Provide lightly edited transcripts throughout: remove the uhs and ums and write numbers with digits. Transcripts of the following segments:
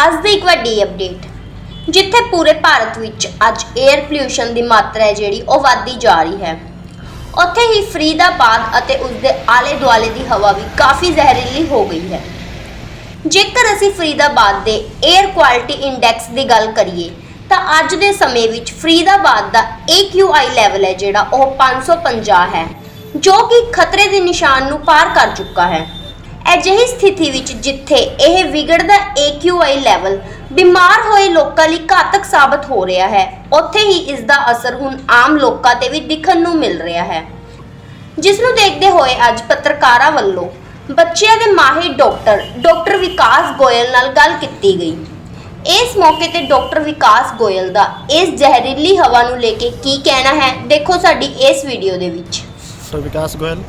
ਅੱਜ ਦੀ ਇੱਕ ਵੱਡੀ ਅਪਡੇਟ ਜਿੱਥੇ ਪੂਰੇ ਭਾਰਤ ਵਿੱਚ ਅੱਜ 에ਅਰ ਪੋਲਿਊਸ਼ਨ ਦੀ ਮਾਤਰਾ ਹੈ ਜਿਹੜੀ ਉਹ ਵਧਦੀ ਜਾ ਰਹੀ ਹੈ, ਉੱਥੇ ਹੀ ਫਰੀਦਾਬਾਦ ਅਤੇ ਉਸਦੇ ਆਲੇ ਦੁਆਲੇ ਦੀ ਹਵਾ ਵੀ ਕਾਫੀ ਜ਼ਹਿਰੀਲੀ ਹੋ ਗਈ ਹੈ। ਜੇਕਰ ਅਸੀਂ ਫਰੀਦਾਬਾਦ ਦੇ 에ਅਰ ਕੁਆਲਿਟੀ ਇੰਡੈਕਸ ਦੀ ਗੱਲ ਕਰੀਏ ਤਾਂ ਅੱਜ ਦੇ ਸਮੇਂ ਵਿੱਚ ਫਰੀਦਾਬਾਦ ਦਾ AQI ਲੈਵਲ ਹੈ ਜਿਹੜਾ ਉਹ 550 ਹੈ, ਜੋ ਕਿ ਖਤਰੇ ਦੇ ਨਿਸ਼ਾਨ ਨੂੰ ਪਾਰ ਕਰ ਚੁੱਕਾ ਹੈ। ਅਜਿਹੀ ਸਥਿਤੀ ਵਿੱਚ ਜਿੱਥੇ ਇਹ ਵਿਗੜਦਾ AQI ਲੈਵਲ ਬਿਮਾਰ ਹੋਏ ਲੋਕਾਂ ਲਈ ਘਾਤਕ ਸਾਬਤ ਹੋ ਰਿਹਾ ਹੈ, ਉੱਥੇ ਹੀ ਇਸ ਦਾ ਅਸਰ ਹੁਣ ਆਮ ਲੋਕਾਂ ਤੇ ਵੀ ਦਿਖਣ ਨੂੰ ਮਿਲ ਰਿਹਾ ਹੈ, ਜਿਸ ਨੂੰ ਦੇਖਦੇ ਹੋਏ ਅੱਜ ਪੱਤਰਕਾਰਾਂ ਵੱਲੋਂ ਬੱਚਿਆਂ ਦੇ ਮਾਹਿਰ ਡਾਕਟਰ ਵਿਕਾਸ ਗੋਇਲ ਨਾਲ ਗੱਲ ਕੀਤੀ ਗਈ। ਇਸ ਮੌਕੇ ਤੇ ਡਾਕਟਰ ਵਿਕਾਸ ਗੋਇਲ ਦਾ ਇਸ ਜ਼ਹਿਰੀਲੀ ਹਵਾ ਨੂੰ ਲੈ ਕੇ ਕੀ ਕਹਿਣਾ ਹੈ, ਦੇਖੋ ਸਾਡੀ ਇਸ ਵੀਡੀਓ ਦੇ ਵਿੱਚ। Doctor Vikas Goyal,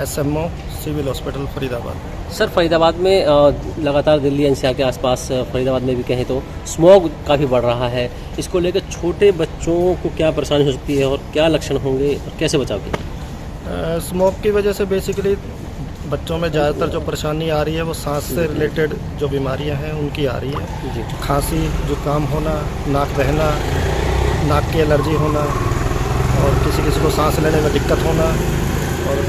SMO, civil hospital Faridabad. Sir, Faridabad में लगातार दिल्ली एनसीआर के आसपास फरीदाबाद में भी कहें तो स्मॉग काफ़ी बढ़ रहा है। इसको लेकर छोटे बच्चों को क्या परेशानी हो सकती है और क्या लक्षण होंगे और कैसे बचाव किया? स्मोक की वजह से बेसिकली बच्चों में ज़्यादातर जो परेशानी आ रही है वो सांस से रिलेटेड जो बीमारियां हैं उनकी आ रही है जी। खांसी, जुकाम होना, नाक बहना, नाक की एलर्जी होना और किसी किसी को सांस लेने में दिक्कत होना और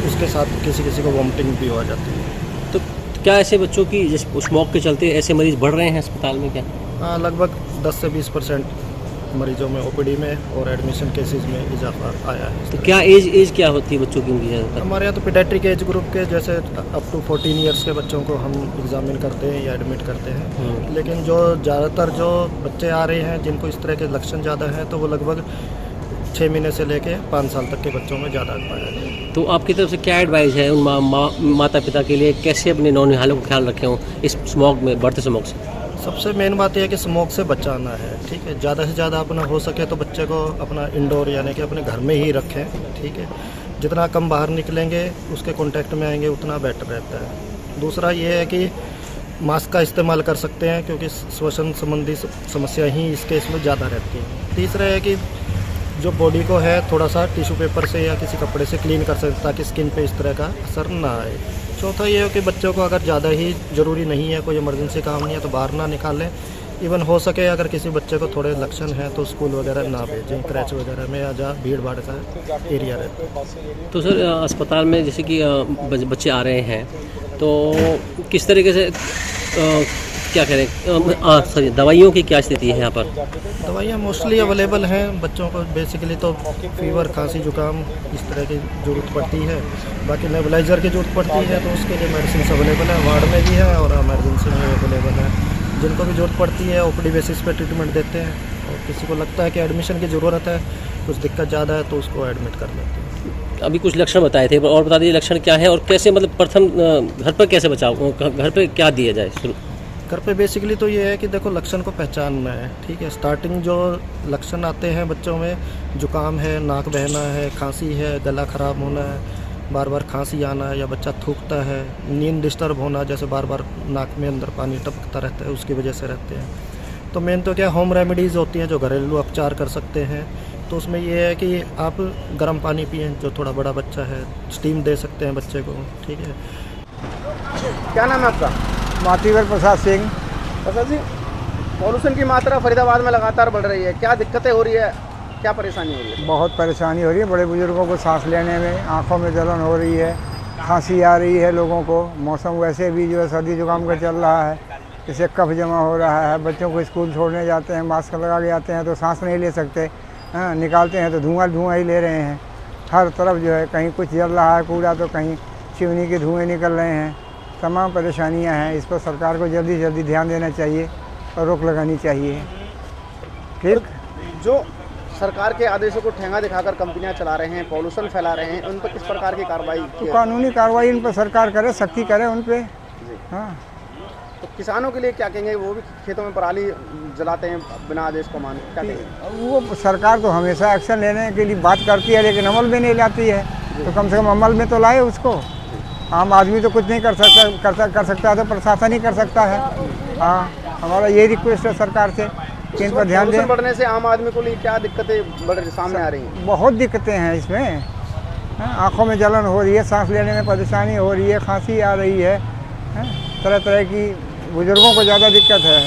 उसके साथ किसी किसी को वॉमिटिंग भी हो जाती है। तो क्या ऐसे बच्चों की जिस स्मोक के चलते ऐसे मरीज बढ़ रहे हैं अस्पताल में क्या? हाँ, लगभग 10 से 20% मरीजों में OPD में और एडमिशन केसेस में इजाफा आया है। तो क्या एज क्या होती है बच्चों की उनकी ज़्यादातर? हमारे यहाँ तो पीडियाट्रिक एज ग्रुप के जैसे अप टू 14 ईयर्स के बच्चों को हम एग्जामिन करते हैं या एडमिट करते हैं, लेकिन जो ज़्यादातर जो बच्चे आ रहे हैं जिनको इस तरह के लक्षण ज़्यादा हैं तो वो लगभग 6 महीने से लेके 5 साल तक के बच्चों में ज़्यादा पाया गया। तो आपकी तरफ से क्या एडवाइस है उन माता पिता के लिए, कैसे अपने नौनिहालों को ख्याल रखें इस स्मोक में, बढ़ते स्मोक से? सबसे मेन बात यह है कि स्मोक से बचाना है, ठीक है। ज़्यादा से ज़्यादा अपना हो सके तो बच्चे को अपना इंडोर यानी कि अपने घर में ही रखें, ठीक है। जितना कम बाहर निकलेंगे उसके कांटेक्ट में आएंगे उतना बेटर रहता है। दूसरा ये है कि मास्क का इस्तेमाल कर सकते हैं क्योंकि श्वसन संबंधी समस्या ही इस केस में ज़्यादा रहती है। तीसरा है कि जो बॉडी को है थोड़ा सा टिश्यू पेपर से या किसी कपड़े से क्लीन कर सकते ताकि स्किन पे इस तरह का असर ना आए। चौथा ये है कि बच्चों को अगर ज़्यादा ही ज़रूरी नहीं है, कोई इमरजेंसी काम नहीं है तो बाहर ना निकालें। इवन हो सके अगर किसी बच्चे को थोड़े लक्षण हैं तो स्कूल वगैरह ना भेजें, क्रैच वगैरह में या जहाँ भीड़ भाड़ का एरिया रहता है। तो सर, अस्पताल में जैसे कि बच्चे आ रहे हैं तो किस तरीके से क्या करें, सॉरी, दवाइयों की क्या स्थिति है यहाँ पर? दवाइयाँ मोस्टली अवेलेबल हैं बच्चों को। बेसिकली तो फीवर, खांसी, जुकाम इस तरह की ज़रूरत पड़ती है। बाकी नेबुलाइज़र की ज़रूरत पड़ती है तो उसके लिए मेडिसिन अवेलेबल है, वार्ड में भी है और इमरजेंसी में अवेलेबल है। जिनको भी ज़रूरत पड़ती है OPD बेसिस पे ट्रीटमेंट देते हैं और किसी को लगता है कि एडमिशन की ज़रूरत है, कुछ दिक्कत ज़्यादा है तो उसको एडमिट कर लेते हैं। अभी कुछ लक्षण बताए थे और बता दीजिए लक्षण क्या है और कैसे, मतलब प्रथम घर पर कैसे बचाव, घर पर क्या दिया जाए शुरू? घर पे बेसिकली तो ये है कि देखो लक्षण को पहचानना है, ठीक है। स्टार्टिंग जो लक्षण आते हैं बच्चों में, जुकाम है, नाक बहना है, खांसी है, गला ख़राब होना है, बार बार खांसी आना है या बच्चा थूकता है, नींद डिस्टर्ब होना, जैसे बार बार नाक में अंदर पानी टपकता रहता है उसकी वजह से रहते हैं। तो मेन तो क्या होम रेमेडीज़ होती हैं जो घरेलू उपचार कर सकते हैं। तो उसमें ये है कि आप गर्म पानी पिएँ, जो थोड़ा बड़ा बच्चा है स्टीम दे सकते हैं बच्चे को, ठीक है। क्या नाम है आपका? मातीवर प्रसाद सिंह। प्रसाद जी, पॉल्यूशन की मात्रा फरीदाबाद में लगातार बढ़ रही है, क्या दिक्कतें हो रही है, क्या परेशानी हो रही है? बहुत परेशानी हो रही है, बड़े बुजुर्गों को सांस लेने में, आँखों में जलन हो रही है, खांसी आ रही है लोगों को। मौसम वैसे भी जो है सर्दी जुकाम का चल रहा है, इससे कफ जमा हो रहा है। बच्चों को स्कूल छोड़ने जाते हैं, मास्क लगा के आते हैं तो सांस नहीं ले सकते, हाँ, निकालते हैं तो धुआं ही ले रहे हैं। हर तरफ जो है कहीं कुछ जल रहा है कूड़ा तो कहीं चिमनी के धुएँ निकल रहे हैं। तमाम परेशानियां हैं, इस पर सरकार को जल्दी से जल्दी ध्यान देना चाहिए और रोक लगानी चाहिए, ठीक। जो सरकार के आदेशों को ठेंगा दिखाकर कंपनियां चला रहे हैं, पॉल्यूशन फैला रहे हैं, उन पर किस प्रकार की कार्रवाई की तो कानूनी कार्रवाई इन पर सरकार करे, सख्ती करे उन पर। हाँ, तो किसानों के लिए क्या कहेंगे? वो भी खेतों में पराली जलाते हैं बिना आदेश को माने, क्या कहेंगे? वो सरकार तो हमेशा एक्शन लेने के लिए बात करती है लेकिन अमल में नहीं लाती है, तो कम से कम अमल में तो लाए उसको। आम आदमी तो कुछ नहीं कर सकता है तो प्रशासन ही कर सकता है। हाँ, हमारा ये रिक्वेस्ट है सरकार से कि इन पर ध्यान दें। बढ़ने से आम आदमी को लिए क्या दिक्कतें सामने आ रही हैं? बहुत दिक्कतें हैं इसमें। आँखों में जलन हो रही है, सांस लेने में परेशानी हो रही है, खांसी आ रही है, तरह तरह की बुजुर्गों को ज़्यादा दिक्कत है।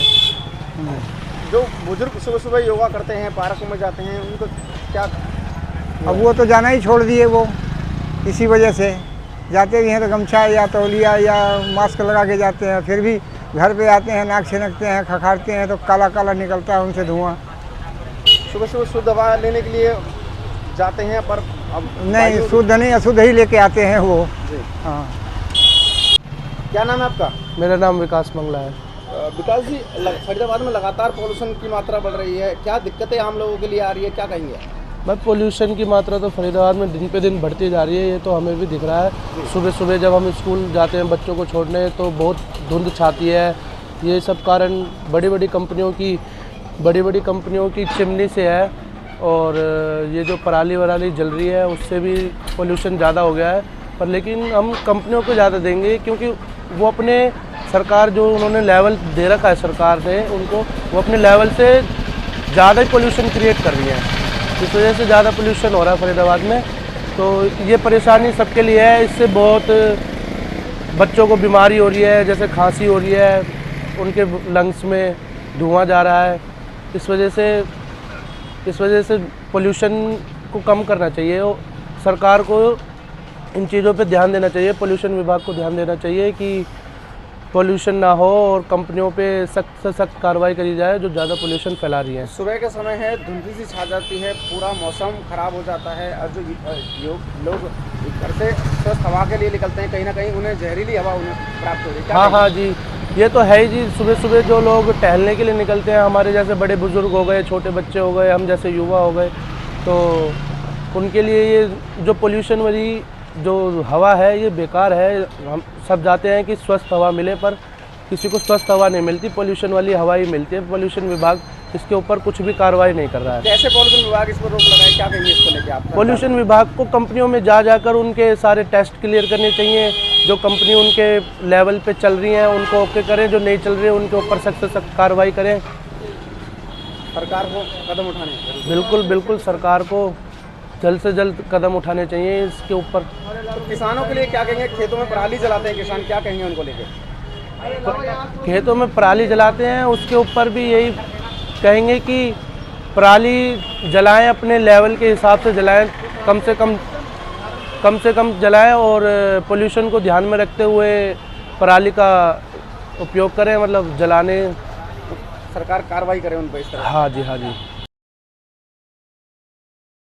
जो बुजुर्ग सुबह सुबह योगा करते हैं, पार्कों में जाते हैं, उनको क्या? अब वो तो जाना ही छोड़ दिए, वो इसी वजह से जाते भी हैं तो गमछा या तौलिया या मास्क लगा के जाते हैं, फिर भी घर पे आते हैं, नाक छिनकते हैं, खखारते हैं तो काला काला निकलता है उनसे धुआं। सुबह सुबह शुद्ध हवा लेने के लिए जाते हैं, पर अब नहीं, शुद्ध नहीं अशुद्ध ही लेके आते हैं वो। जी। हाँ। क्या नाम है आपका? मेरा नाम विकास मंगला है। विकास जी, फरीदाबाद में लगातार पॉल्यूशन की मात्रा बढ़ रही है, क्या दिक्कतें आम लोगों के लिए आ रही है, क्या कहेंगे? मैं पोल्यूशन की मात्रा तो फरीदाबाद में दिन पे दिन बढ़ती जा रही है, ये तो हमें भी दिख रहा है। सुबह सुबह जब हम स्कूल जाते हैं बच्चों को छोड़ने तो बहुत धुंध छाती है। ये सब कारण बड़ी बड़ी कंपनियों की चिमनी से है, और ये जो पराली वराली जल रही है उससे भी पोल्यूशन ज़्यादा हो गया है। पर लेकिन हम कंपनियों को ज़्यादा देंगे, क्योंकि वो अपने सरकार जो उन्होंने लेवल दे रखा है सरकार ने उनको, वो अपने लेवल से ज़्यादा ही पोल्यूशन क्रिएट कर रही है। इस वजह से ज़्यादा पोल्यूशन हो रहा है फरीदाबाद में। तो ये परेशानी सबके लिए है, इससे बहुत बच्चों को बीमारी हो रही है, जैसे खांसी हो रही है, उनके लंग्स में धुआं जा रहा है। इस वजह से पोल्यूशन को कम करना चाहिए और सरकार को इन चीज़ों पे ध्यान देना चाहिए, पोल्यूशन विभाग को ध्यान देना चाहिए कि पोल्यूशन ना हो और कंपनियों पे सख्त से सख्त कार्रवाई करी जाए जो ज़्यादा पोल्यूशन फैला रही है। सुबह के समय है, धुंधली सी छा जाती है, पूरा मौसम खराब हो जाता है, और जो लोग घर से स्वस्थ हवा के लिए निकलते हैं, कहीं ना कहीं उन्हें जहरीली हवा उन्हें प्राप्त हो रही है। हाँ जी, ये तो है ही जी। सुबह सुबह जो लोग टहलने के लिए निकलते हैं, हमारे जैसे बड़े बुजुर्ग हो गए, छोटे बच्चे हो गए, हम जैसे युवा हो गए, तो उनके लिए ये जो पोल्यूशन वाली जो हवा है ये बेकार है। हम सब चाहते हैं कि स्वस्थ हवा मिले, पर किसी को स्वस्थ हवा नहीं मिलती, पोल्यूशन वाली हवा ही मिलती है। पोल्यूशन विभाग इसके ऊपर कुछ भी कार्रवाई नहीं कर रहा है। कैसे पोल्यूशन विभाग इस पर रोक लगाए, क्या कहेंगे इसको लेके आप? पोल्यूशन विभाग को कंपनियों में जाकर उनके सारे टेस्ट क्लियर करने चाहिए। जो कंपनी उनके लेवल पे चल रही हैं उनको ओके करें, जो नहीं चल रही है उनके ऊपर सख्त से सख्त कार्रवाई करें। सरकार को कदम उठाने बिल्कुल सरकार को जल्द से जल्द कदम उठाने चाहिए इसके ऊपर। तो किसानों के लिए क्या कहेंगे? खेतों में पराली जलाते हैं किसान, क्या कहेंगे उनको लेके? खेतों में पराली जलाते हैं, उसके ऊपर भी यही कहेंगे कि पराली जलाएं, अपने लेवल के हिसाब से जलाएं, कम से कम जलाएं, और पोल्यूशन को ध्यान में रखते हुए पराली का उपयोग करें, मतलब जलाने। सरकार कार्रवाई करे उन पर इस तरह। हाँ जी।